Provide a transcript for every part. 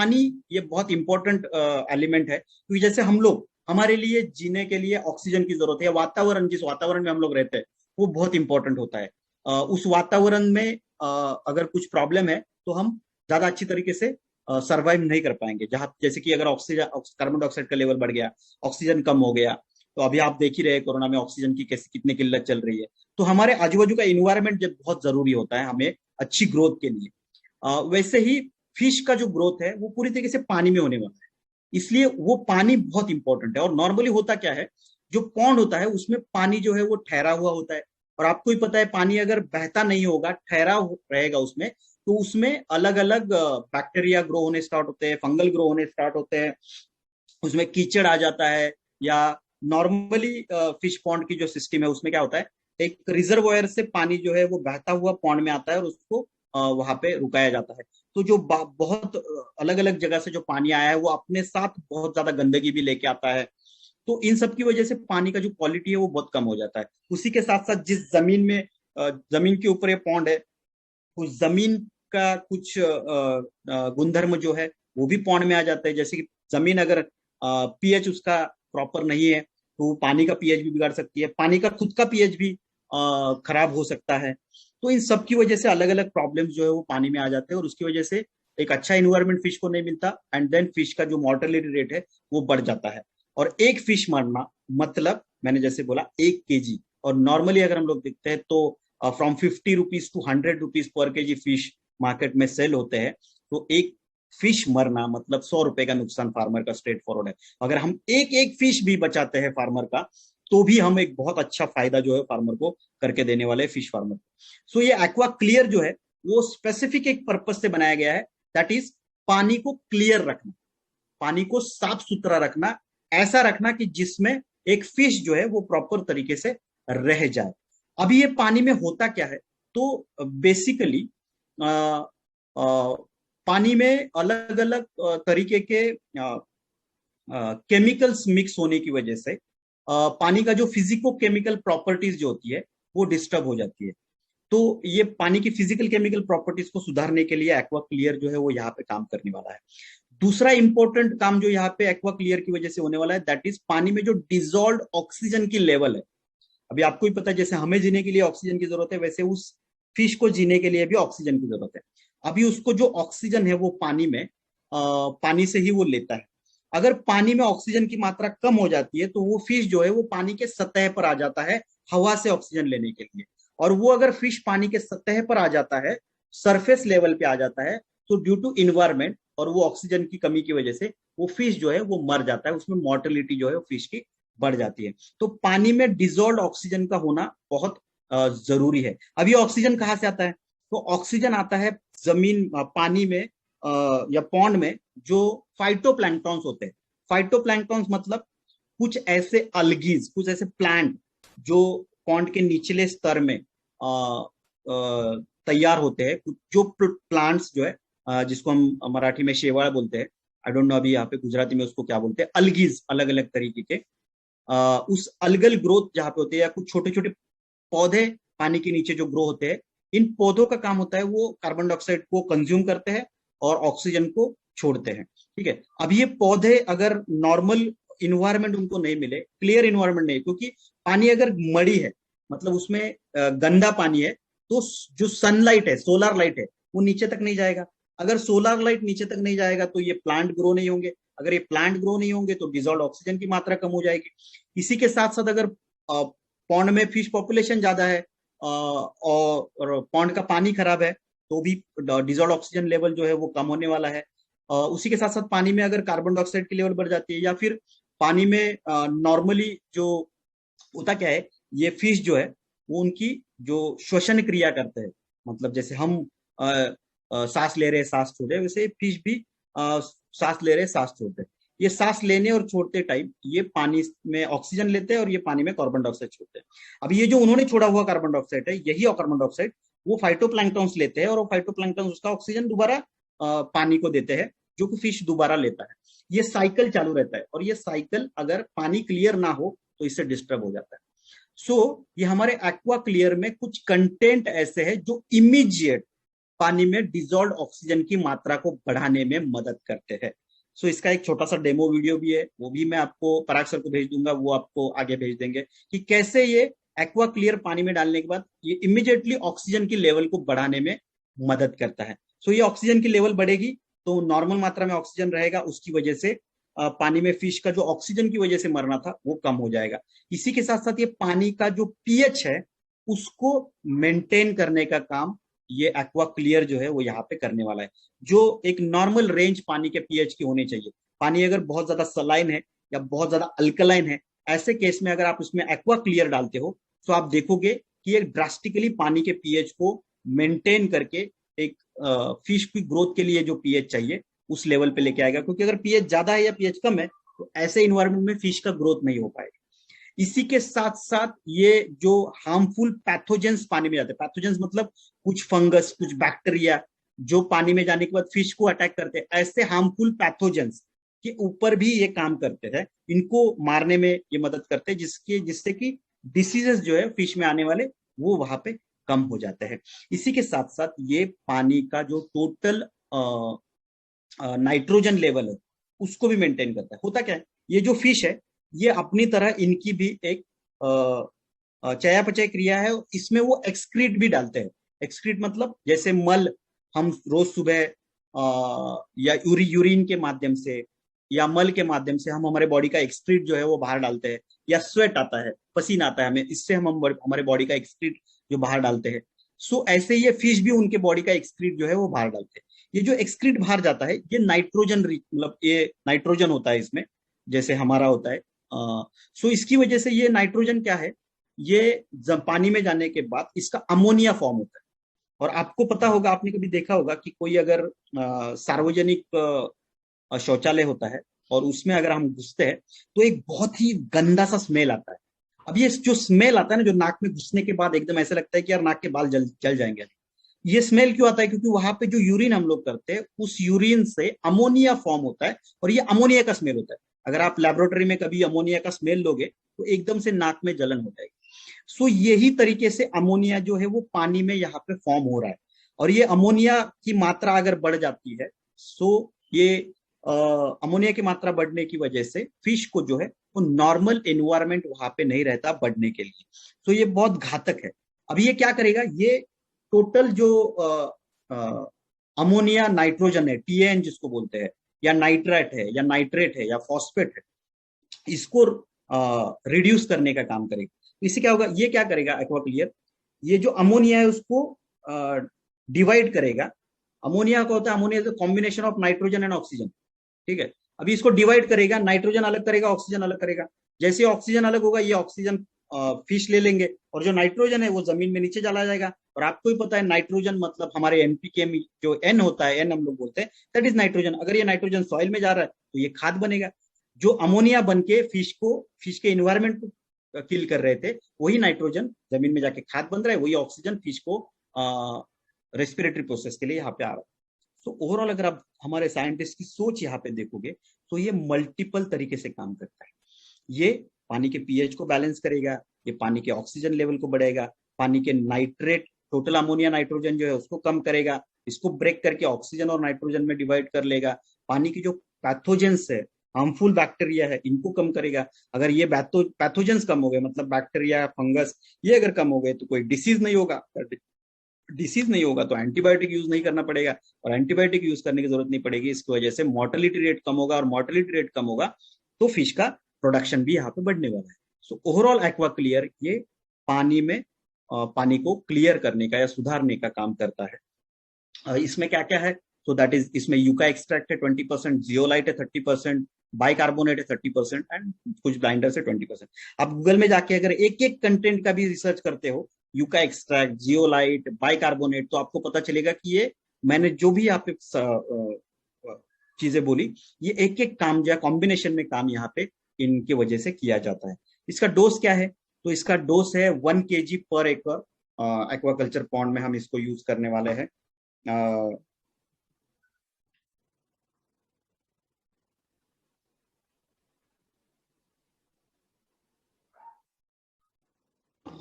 पानी ये बहुत इंपॉर्टेंट एलिमेंट है, क्योंकि जैसे हम लोग, हमारे लिए जीने के लिए ऑक्सीजन की जरूरत है, वातावरण, जिस वातावरण में हम लोग रहते हैं वो बहुत इंपॉर्टेंट होता है। उस वातावरण में अगर कुछ प्रॉब्लम है तो हम ज्यादा अच्छी तरीके से सरवाइव नहीं कर पाएंगे। जहां जैसे कि अगर ऑक्सीजन, कार्बन डाइऑक्साइड का लेवल बढ़ गया, ऑक्सीजन कम हो गया, तो अभी आप देख ही रहे कोरोना में ऑक्सीजन की कैसी कितनी किल्लत चल रही है। तो हमारे आजू बाजू का इन्वायरमेंट जब बहुत जरूरी होता है हमें अच्छी ग्रोथ के लिए। वैसे ही फिश का जो ग्रोथ है वो पूरी तरीके से पानी में होने वाला है, इसलिए वो पानी बहुत इंपॉर्टेंट है। और नॉर्मली होता क्या है, जो पॉन्ड होता है उसमें पानी जो है वो ठहरा हुआ होता है। और आपको ही पता है पानी अगर बहता नहीं होगा, ठहरा रहेगा उसमें, तो उसमें अलग अलग बैक्टीरिया ग्रो होने स्टार्ट होते हैं, फंगल ग्रो होने स्टार्ट होते हैं, उसमें कीचड़ आ जाता है। या नॉर्मली फिश पॉन्ड की जो सिस्टम है उसमें क्या होता है, एक रिजर्वोयर से पानी जो है वो बहता हुआ पॉन्ड में आता है और उसको वहां पे रुकाया जाता है। तो जो बहुत अलग अलग जगह से जो पानी आया है वो अपने साथ बहुत ज्यादा गंदगी भी लेके आता है। तो इन सब की वजह से पानी का जो क्वालिटी है वो बहुत कम हो जाता है। उसी के साथ साथ जिस जमीन में जमीन के ऊपर ये पॉन्ड है, उस जमीन का कुछ गुणधर्म जो है वो भी पॉन्ड में आ जाता है। जैसे कि जमीन अगर पीएच उसका प्रॉपर नहीं है तो वो पानी का पीएच भी बिगाड़ सकती है, पानी का खुद का पीएच भी खराब हो सकता है। तो इन सब की वजह से अलग अलग प्रॉब्लम्स जो है वो पानी में आ जाते हैं, और उसकी वजह से एक अच्छा इन्वायरमेंट फिश को नहीं मिलता, एंड देन फिश का जो मोर्टेलिटी रेट है वो बढ़ जाता है। और एक फिश मरना मतलब, मैंने जैसे बोला, 1 केजी। और नॉर्मली अगर हम लोग देखते हैं तो from 50 rupees to 100 rupees per KG fish market में सेल होते हैं। तो एक फिश मरना मतलब 100 रुपए का नुकसान फार्मर का स्ट्रेट फॉरवर्ड है। अगर हम एक एक फिश भी बचाते हैं फार्मर का, तो भी हम एक बहुत अच्छा फायदा जो है फार्मर को करके देने वाले फिश फार्मर। सो ये एक्वा क्लियर जो है वो स्पेसिफिक एक पर्पज से बनाया गया है, दैट इज पानी को क्लियर रखना, पानी को साफ सुथरा रखना, ऐसा रखना कि जिसमें एक फिश जो है वो प्रॉपर तरीके से रह जाए। अभी ये पानी में होता क्या है, तो बेसिकली पानी में अलग अलग तरीके के केमिकल्स मिक्स होने की वजह से पानी का जो फिजिको केमिकल प्रॉपर्टीज जो होती है वो डिस्टर्ब हो जाती है। तो ये पानी की फिजिकल केमिकल प्रॉपर्टीज को सुधारने के लिए एक्वा क्लियर जो है वो यहाँ पे काम करने वाला है। दूसरा इंपॉर्टेंट काम जो यहाँ पे एक्वा क्लियर की वजह से होने वाला है, दैट इज पानी में जो डिजोल्व ऑक्सीजन की लेवल है। अभी आपको ही पता है, जैसे हमें जीने के लिए ऑक्सीजन की जरूरत है, वैसे उस फिश को जीने के लिए भी ऑक्सीजन की जरूरत है। अभी उसको जो ऑक्सीजन है वो पानी में पानी से ही वो लेता है। अगर पानी में ऑक्सीजन की मात्रा कम हो जाती है तो वो फिश जो है वो पानी के सतह पर आ जाता है हवा से ऑक्सीजन लेने के लिए। और वो अगर फिश पानी के सतह पर आ जाता है, सरफेस लेवल पे आ जाता है, तो ड्यू टू इन्वायरमेंट और वो ऑक्सीजन की कमी की वजह से वो फिश जो है वो मर जाता है, उसमें मोर्टेलिटी जो है वो फिश की बढ़ जाती है। तो पानी में डिजोल्व ऑक्सीजन का होना बहुत जरूरी है। अब ये ऑक्सीजन कहाँ से आता है, तो ऑक्सीजन आता है जमीन पानी में या पॉन्ड में जो फाइटोप्लैंक्टॉन्स होते हैं। फाइटोप्लैंक्टॉन्स मतलब कुछ ऐसे अलगीज, कुछ ऐसे प्लांट जो पॉन्ड के निचले स्तर में तैयार होते हैं। जो प्लांट्स जो है जिसको हम मराठी में शेवाळ बोलते हैं, आई डोंट नो अभी यहाँ पे गुजराती में उसको क्या बोलते हैं, अलगीज, अलग अलग तरीके के उस अलगल ग्रोथ जहाँ पे होते हैं, या कुछ छोटे छोटे पौधे पानी के नीचे जो ग्रो होते हैं, इन पौधों का काम होता है वो कार्बन डाइऑक्साइड को कंज्यूम करते हैं और ऑक्सीजन को छोड़ते हैं। ठीक है, अब ये पौधे अगर नॉर्मल इन्वायरमेंट उनको नहीं मिले, क्लियर इन्वायरमेंट नहीं, क्योंकि पानी अगर मड़ी है मतलब उसमें गंदा पानी है, तो जो सनलाइट है, सोलर लाइट है, वो नीचे तक नहीं जाएगा। अगर सोलर लाइट नीचे तक नहीं जाएगा तो ये प्लांट ग्रो नहीं होंगे। अगर ये प्लांट ग्रो नहीं होंगे तो डिजॉल्व ऑक्सीजन की मात्रा कम हो जाएगी। इसी के साथ साथ अगर पॉन्ड में फिश पॉपुलेशन ज्यादा है और पॉन्ड का पानी खराब है, तो भी डिजॉल्व ऑक्सीजन लेवल जो है वो कम होने वाला है। उसी के साथ साथ पानी में अगर कार्बन डाइऑक्साइड की लेवल बढ़ जाती है, या फिर पानी में नॉर्मली जो होता क्या है, ये फिश जो है वो उनकी जो श्वसन क्रिया करते हैं, मतलब जैसे हम सांस ले रहे हैं सांस छोड़ रहे हैं, वैसे फिश भी सांस ले रहे हैं सांस छोड़ते हैं। ये सांस लेने और छोड़ते टाइम ये पानी में ऑक्सीजन लेते हैं और ये पानी में कार्बन डाइऑक्साइड छोड़ते हैं। अब ये जो उन्होंने छोड़ा हुआ कार्बन डाइऑक्साइड है, यही कार्बन डाइऑक्साइड वो फाइटोप्लैंक्टॉन्स लेते हैं, और वो फाइटोप्लैंक्टॉन्स उसका ऑक्सीजन दोबारा पानी को देते हैं, जो कि फिश दोबारा लेता है। ये साइकिल चालू रहता है, और ये साइकिल अगर पानी क्लियर ना हो तो इससे डिस्टर्ब हो जाता है। सो ये हमारे एक्वा क्लियर में कुछ कंटेंट ऐसे है जो इमीडिएट पानी में डिजॉल्व ऑक्सीजन की मात्रा को बढ़ाने में मदद करते हैं। सो इसका एक छोटा सा डेमो वीडियो भी है, वो भी मैं आपको पराग सर को भेज दूंगा, वो आपको आगे भेज देंगे कि कैसे ये एक्वा क्लियर पानी में डालने के बाद ये इमिडिएटली ऑक्सीजन की लेवल को बढ़ाने में मदद करता है। सो ये ऑक्सीजन की लेवल बढ़ेगी तो नॉर्मल मात्रा में ऑक्सीजन रहेगा, उसकी वजह से पानी में फिश का जो ऑक्सीजन की वजह से मरना था वो कम हो जाएगा। इसी के साथ साथ ये पानी का जो पीएच है उसको मेंटेन करने का काम ये एक्वा क्लियर जो है वो यहाँ पे करने वाला है। जो एक नॉर्मल रेंज पानी के पीएच की होनी चाहिए, पानी अगर बहुत ज्यादा सलाइन है या बहुत ज्यादा अल्कलाइन है, ऐसे केस में अगर आप उसमें एक्वा क्लियर डालते हो तो आप देखोगे कि एक ड्रास्टिकली पानी के पीएच को मेंटेन करके एक फिश की ग्रोथ के लिए जो पीएच चाहिए उस लेवल पे लेके आएगा। क्योंकि अगर पीएच ज्यादा है या पीएच कम है तो ऐसे इन्वायरमेंट में फिश का ग्रोथ नहीं हो पाएगा। इसी के साथ साथ ये जो हार्मफुल पैथोजेंस पानी में जाते हैं, पैथोजेंस मतलब कुछ फंगस, कुछ बैक्टीरिया जो पानी में जाने के बाद फिश को अटैक करते हैं, ऐसे हार्मफुल पैथोजेंस के ऊपर भी ये काम करते हैं, इनको मारने में ये मदद करते हैं, जिससे कि डिसीजेस जो है फिश में आने वाले वो वहां पे कम हो जाते हैं। इसी के साथ साथ ये पानी का जो टोटल नाइट्रोजन लेवल है उसको भी मेंटेन करता है। होता क्या है, ये जो फिश है ये अपनी तरह इनकी भी एक चयापचय क्रिया है, इसमें वो एक्सक्रीट भी डालते हैं। एक्सक्रीट मतलब जैसे मल हम रोज सुबह या यूरिन के माध्यम से या मल के माध्यम से हम हमारे बॉडी का एक्सक्रीट जो है वो बाहर डालते हैं, या स्वेट आता है, पसीना आता है हमें, इससे हम हमारे बॉडी का एक्सक्रीट जो बाहर डालते हैं। सो ऐसे ये फिश भी उनके बॉडी का एक्सक्रीट जो है वो बाहर डालते हैं। ये जो एक्सक्रीट बाहर जाता है ये नाइट्रोजन मतलब ये नाइट्रोजन होता है इसमें, जैसे हमारा होता है। सो इसकी वजह से ये नाइट्रोजन क्या है, ये जब पानी में जाने के बाद इसका अमोनिया फॉर्म होता है। और आपको पता होगा, आपने कभी देखा होगा कि कोई अगर सार्वजनिक शौचालय होता है और उसमें अगर हम घुसते हैं तो एक बहुत ही गंदा सा स्मेल आता है। अब ये जो स्मेल आता है ना, जो नाक में घुसने के बाद एकदम ऐसा लगता है कि यार नाक के बाल जल जाएंगे। ये स्मेल क्यों आता है? क्योंकि वहां पे जो यूरिन हम लोग करते हैं उस यूरिन से अमोनिया फॉर्म होता है और ये अमोनिया का स्मेल होता है। अगर आप लेबोरेटरी में कभी अमोनिया का स्मेल लोगे तो एकदम से नाक में जलन हो जाएगी। सो यही तरीके से अमोनिया जो है वो पानी में यहाँ पे फॉर्म हो रहा है, और ये अमोनिया की मात्रा अगर बढ़ जाती है, सो ये अमोनिया की मात्रा बढ़ने की वजह से फिश को जो है वो नॉर्मल एनवायरमेंट वहां पे नहीं रहता बढ़ने के लिए। सो ये बहुत घातक है। अब ये क्या करेगा, ये टोटल जो अमोनिया नाइट्रोजन है, टीएन जिसको बोलते हैं, या नाइट्रेट है या नाइट्रेट है या फॉस्फेट है, इसको रिड्यूस करने का काम करेगा। इससे क्या होगा, ये क्या करेगा एक्वा क्लियर, ये जो अमोनिया है उसको डिवाइड करेगा। अमोनिया का होता है, ammonia is combination of nitrogen and oxygen, ठीक है। अभी इसको डिवाइड करेगा, नाइट्रोजन अलग करेगा, ऑक्सीजन अलग करेगा। जैसे ऑक्सीजन अलग होगा ये ऑक्सीजन फिश ले लेंगे, और जो नाइट्रोजन है वो जमीन में नीचे चला जाएगा। और आपको ही पता है नाइट्रोजन मतलब हमारे एनपीके में जो एन होता है, एन हम लोग बोलते हैं, दैट इज नाइट्रोजन। अगर ये नाइट्रोजन सॉइल में जा रहा है तो ये खाद बनेगा। जो अमोनिया बन के फिश के इन्वायरमेंट को किल कर रहे थे, वही नाइट्रोजन जमीन में जाके खाद बन रहा है, वही ऑक्सीजन फिश को रेस्पिरेटरी प्रोसेस के लिए यहाँ पे आ रहा है। तो ओवरऑल अगर आप हमारे साइंटिस्ट की सोच यहाँ पे देखोगे तो ये मल्टीपल तरीके से काम करता है। ये पानी के पीएच को बैलेंस करेगा, ये पानी के ऑक्सीजन लेवल को बढ़ाएगा, पानी के नाइट्रेट टोटल अमोनिया नाइट्रोजन जो है उसको कम करेगा, इसको ब्रेक करके ऑक्सीजन और नाइट्रोजन में डिवाइड कर लेगा, पानी की जो पैथोजेंस है, हार्मफुल बैक्टीरिया है, इनको कम करेगा। अगर ये पैथोजेंस कम हो गए, मतलब बैक्टीरिया फंगस ये अगर कम हो गए तो कोई डिसीज नहीं होगा, डिसीज नहीं होगा तो एंटीबायोटिक यूज नहीं करना पड़ेगा, और एंटीबायोटिक यूज करने की जरूरत नहीं पड़ेगी। इसकी वजह से मोर्टेलिटी रेट कम होगा, और मोर्टेलिटी रेट कम होगा तो फिश का प्रोडक्शन भी यहाँ पे बढ़ने वाला है। सो ओवरऑल एक्वा क्लियर ये पानी में पानी को क्लियर करने का या सुधारने का काम करता है। इसमें क्या क्या है, तो दैट इज इसमें यूका एक्सट्रैक्ट है 20%, जियोलाइट है 30%, बाइकार्बोनेट है 30%, एंड कुछ ब्लाइंडर से 20%। आप गूगल में जाके अगर एक एक कंटेंट का भी रिसर्च करते हो, यूका एक्सट्रैक्ट, जियोलाइट, बाइकार्बोनेट, तो आपको पता चलेगा कि ये मैंने जो भी यहाँ पे चीजें बोली, ये एक एक काम जो कॉम्बिनेशन में काम यहाँ पे इनके वजह से किया जाता है। इसका डोज क्या है, तो इसका डोज है 1 kg पर एकड़। एक्वाकल्चर पॉन्ड में हम इसको यूज करने वाले हैं।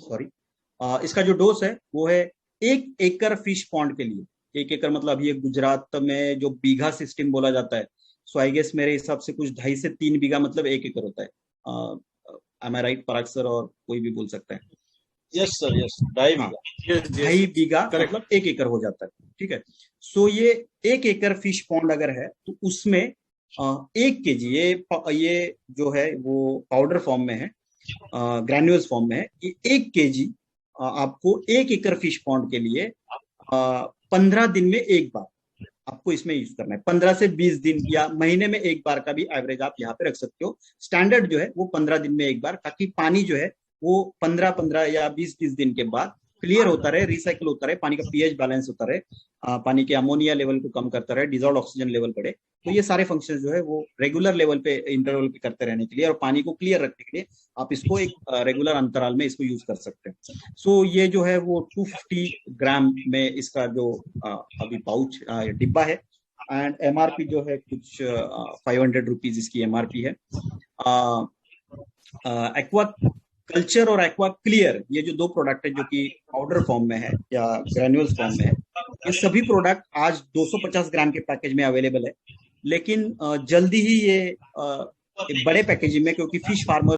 सॉरी, इसका जो डोज है वो है 1 एकड़ फिश पॉन्ड के लिए, 1 एकड़ मतलब ये गुजरात में जो बीघा सिस्टम बोला जाता है, सो आई गेस मेरे हिसाब से कुछ 2.5 से 3 बीघा मतलब 1 एकड़ होता है। एम आई राइट पराग सर, और कोई भी बोल सकता है। यस सर, यस, 2.5 हाँ, बीघा, यस 2.5 बीघा करेक्ट। मतलब 1 एकड़ हो जाता है। ठीक है। सो ये 1 एकड़ फिश पॉन्ड अगर है तो उसमें 1 केजी, ये जो है वो पाउडर फॉर्म में है, ग्रैन्यूल्स फॉर्म में है। ये 1 केजी आपको 1 एकड़ फिश पॉन्ड के लिए 15 दिन में एक बार आपको इसमें यूज करना है। 15 से 20 दिन या महीने में एक बार का भी एवरेज आप यहाँ पे रख सकते हो। स्टैंडर्ड जो है वो 15 दिन में एक बार, ताकि पानी जो है वो 15-15 या 20-20 दिन के बाद क्लियर होता रहे, रिसाइकल होता रहे, पानी का पीएच बैलेंस होता रहे, पानी के अमोनिया लेवल को कम करता रहे, डिजॉल्व ऑक्सीजन लेवल बढ़े। तो ये सारे फंक्शन जो है वो रेगुलर लेवल पे, इंटरवल पे करते रहने के लिए, और पानी को क्लियर रखने के लिए आप इसको एक रेगुलर अंतराल में इसको यूज कर सकते हैं। सो ये जो है वो 250 ग्राम में इसका जो अभी पाउच डिब्बा है, एंड एमआरपी जो है कुछ 500 रुपीज इसकी एमआरपी है। एक्वा कल्चर और एक्वा क्लियर, ये जो 2 प्रोडक्ट है जो कि पाउडर फॉर्म में है या ग्रेन्यूल्स फॉर्म में है, ये सभी प्रोडक्ट आज 250 ग्राम के पैकेज में अवेलेबल है। लेकिन जल्दी ही ये एक बड़े पैकेजिंग में, क्योंकि फिश फार्मर